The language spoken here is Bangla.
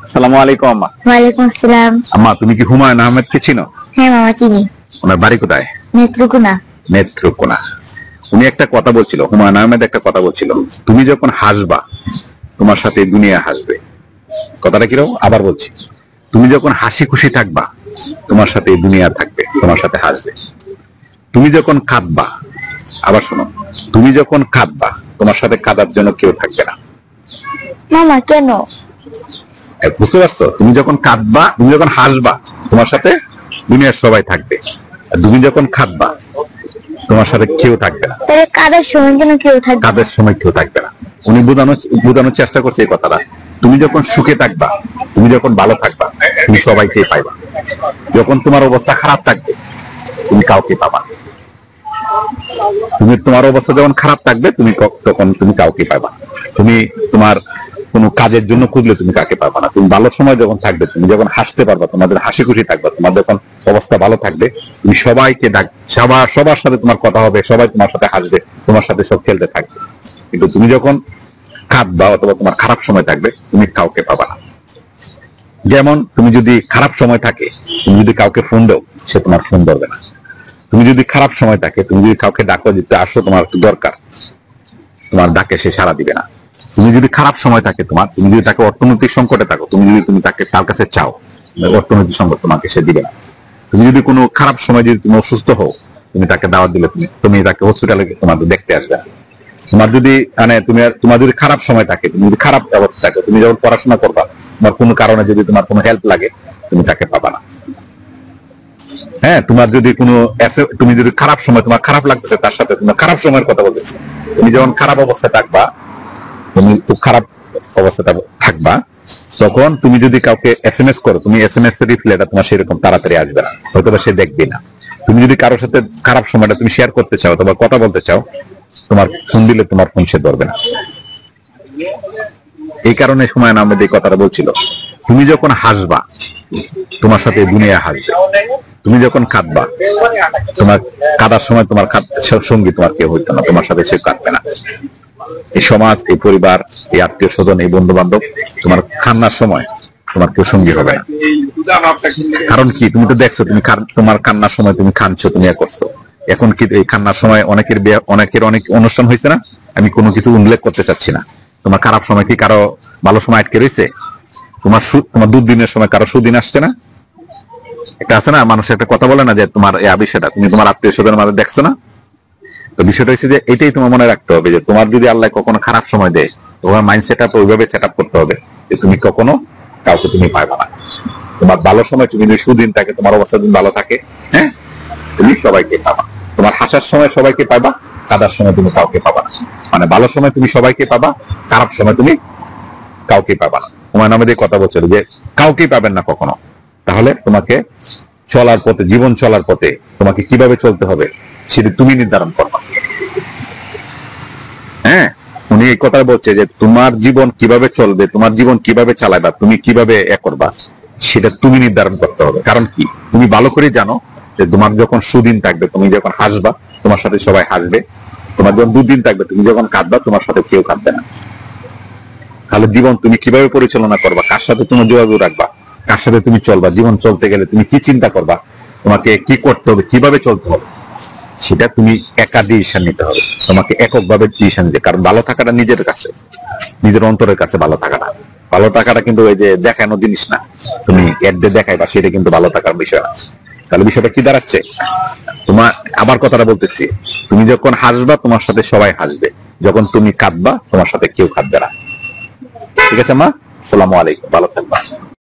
আসসালামু আলাইকুম আম্মা। ওয়ালাইকুম আসসালাম। আম্মা, তুমি কি হুমায়ুন আহমেদকে চিনো? হ্যাঁ মামা চিনি। ওনার বাড়ি কোথায়? নেত্রকোনা। নেত্রকোনা। উনি একটা কথা বলছিল, হুমায়ুন আহমেদ একটা কথা বলছিল, তুমি যখন হাসবা তোমার সাথে দুনিয়া হাসবে। কথাটা কিরকম? আবার বলছি, তুমি যখন হাসি খুশি থাকবা তোমার সাথে দুনিয়া থাকবে, তোমার সাথে হাসবে। তুমি যখন কাঁদবা, আবার শোনো, তুমি যখন কাঁদবা তোমার সাথে কাঁদার জন্য কেউ থাকবে না। মামা কেন? বুঝতে পারছো? তুমি যখন কাঁদবা, তুমি যখন হাসবা তোমার সাথে দুনিয়ার সবাই থাকবে, আর তুমি যখন কাঁদবা তোমার সাথে কেউ থাকবে না। তাহলে কাদের সময় যেন কেউ থাকবে? কাদের সময় কেউ থাকবে না। উনি বোঝানোর চেষ্টা করছে এই কথাটা। তুমি যখন সুখে থাকবা, তুমি যখন ভালো থাকবা, তুমি সবাইকে পাইবা। যখন তোমার অবস্থা খারাপ থাকবে তুমি কাউকে পাবা। তোমার অবস্থা যখন খারাপ থাকবে তখন তুমি কাউকে পাবা। তুমি তোমার কোনো কাজের জন্য খুঁজলে তুমি কাকে পাবা না। তুমি ভালো সময় যখন থাকবে, তুমি যখন হাসতে পারবা, তোমাদের হাসি খুশি থাকবা, তোমার যখন অবস্থা ভালো থাকবে, তুমি সবাইকে সবার সাথে তোমার কথা হবে, সবাই তোমার সাথে হাসবে, তোমার সাথে সব খেলতে থাকবে। কিন্তু তুমি যখন কাঁদবা অথবা তোমার খারাপ সময় থাকবে, তুমি কাউকে পাবা না। যেমন তুমি যদি খারাপ সময় থাকে, তুমি যদি কাউকে ফোন দাও, সে তোমার ফোন ধরবে না। তুমি যদি খারাপ সময় থাকে, তুমি যদি কাউকে ডাকো দিতে আসো, তোমার একটু দরকার, তোমার ডাকে সে সাড়া দিবে না। তুমি যদি খারাপ সময় থাকে তোমার, তুমি যদি তাকে অর্থনৈতিক সংকটে থাকো, তুমি তাকে তার কাছে চাও, অর্থনৈতিক সংকট তোমাকে সে দিবে না। তুমি যদি কোনো খারাপ সময় যদি তুমি অসুস্থ হও, তুমি তাকে দাওয়াত দিলে তুমি তাকে হসপিটালে তোমাদের দেখতে আসবে না। তোমার যদি খারাপ সময় থাকে, তুমি যদি খারাপ অবস্থা থাকে, তুমি যখন পড়াশোনা করবা, তোমার কোনো কারণে যদি তোমার কোনো হেল্প লাগে, তুমি তাকে পাবা না। হ্যাঁ, তোমার যদি তুমি যদি খারাপ সময়, তোমার খারাপ লাগতেছে, তার সাথে তোমার খারাপ সময়ের কথা বলতেছে, তুমি যখন খারাপ অবস্থায় থাকবা, তুমি খুব খারাপ অবস্থায় থাকবা, তখন তুমি যদি কাউকে SMS করো, তুমি SMS এর রিপ্লাইটা তোমার সেরকম তাড়াতাড়ি আসবে না, হয়তো সে দেখবে না। তুমি যদি কারোর সাথে খারাপ সময়টা তুমি শেয়ার করতে চাও, তোমার কথা বলতে চাও, তোমার ফোন দিলে তোমার ফোন সে ধরবে না। এই কারণে হুমায়ুন আহমেদ এই কথাটা বলছিল, তুমি যখন হাসবা তোমার সাথে দুনিয়া হাসবে। তুমি যখন কাঁদবা, তোমার কাঁদার সময় তোমার সঙ্গী তোমার কেউ হইতো না, তোমার সাথে সে কাঁদবে না। এই সমাজ, এই পরিবার, এই আত্মীয় স্বজন, এই বন্ধু বান্ধব, তোমার কান্নার সময় তোমার কেউ সঙ্গী হবে না। কারণ কি? তুমি তো দেখছো, তুমি তোমার কান্নার সময় তুমি কাঁদছো, তুমি করছো। এখন কি এই কান্নার সময় অনেকের অনেক অনুষ্ঠান হয়েছে না? আমি কোনো কিছু উল্লেখ করতে চাচ্ছি না। তোমার খারাপ সময় কি কারো ভালো সময় আটকে রয়েছে? তোমার দুর্দিনের সময় কারো সুদিন আসছে না? একটা আছে না, মানুষ একটা কথা বলে না যে তোমার এই বিষয়টা তুমি তোমার আত্মীয় স্বজনের মাঝে দেখছো না? তো বিষয়টা হচ্ছে যে এটাই তোমার মনে রাখতে হবে যে তোমার যদি আল্লাহ কখনো খারাপ সময় দেয়, তোমার মাইন্ড সেট আপ ওইভাবে সেট আপ করতে হবে যে তুমি কখনো কাউকে তুমি পাইবা না। তোমার ভালো সময় তুমি যদি সুদিন থাকে, তোমার অবস্থা যদি ভালো থাকে, হ্যাঁ, তুমি সবাইকে পাবা। তোমার হাসার সময় সবাইকে পাবা, কাদার সময় তুমি কাউকে পাবা না। মানে ভালো সময় তুমি সবাইকে পাবা, খারাপ সময় তুমি কাউকে পাবা না। হুমায়ুন আহমেদ কথা বলছিল যে কাউকেই পাবেন না কখনো। তাহলে তোমাকে চলার পথে, জীবন চলার পথে তোমাকে কিভাবে চলতে হবে সেটা তুমি নির্ধারণ করবা। হ্যাঁ, উনি এই কথা বলছে যে তোমার জীবন কিভাবে চলবে, তোমার জীবন কিভাবে চালাবা, তুমি কিভাবে করবা, সেটা তুমি নির্ধারণ করতে হবে। কারণ কি? তুমি ভালো করে জানো যে তোমার যখন সুদিন থাকবে, তুমি যখন হাসবা, তোমার সাথে সবাই হাসবে। তোমার যখন দুদিন থাকবে, তুমি যখন কাঁদবা, তোমার সাথে কেউ কাঁদবে না। তাহলে জীবন তুমি কিভাবে পরিচালনা করবা, কার সাথে তুমি যোগাযোগ রাখবা, কার সাথে তুমি চলবা, জীবন চলতে গেলে তুমি কি চিন্তা করবা, তোমাকে কি করতে হবে, কিভাবে চলতে হবে, সেটা তুমি একা ডিসিশন নিতে হবে। তোমাকে এককভাবে ডিসিশন নিতে, কারণ ভালো থাকাটা নিজের কাছে, নিজের অন্তরের কাছে ভালো থাকাটা কিন্তু ওই যে দেখানো জিনিস না, তুমি এর দিয়ে দেখাইবা সেটা কিন্তু ভালো থাকার বিষয় না। তাহলে বিষয়টা কি দাঁড়াচ্ছে? তোমার আবার কথাটা বলতেছি, তুমি যখন হাসবা তোমার সাথে সবাই হাসবে, যখন তুমি কাঁদবা তোমার সাথে কেউ কাঁদবে না। ঠিক আছে মা? আসসালামু আলাইকুম, ভালো থাকবা।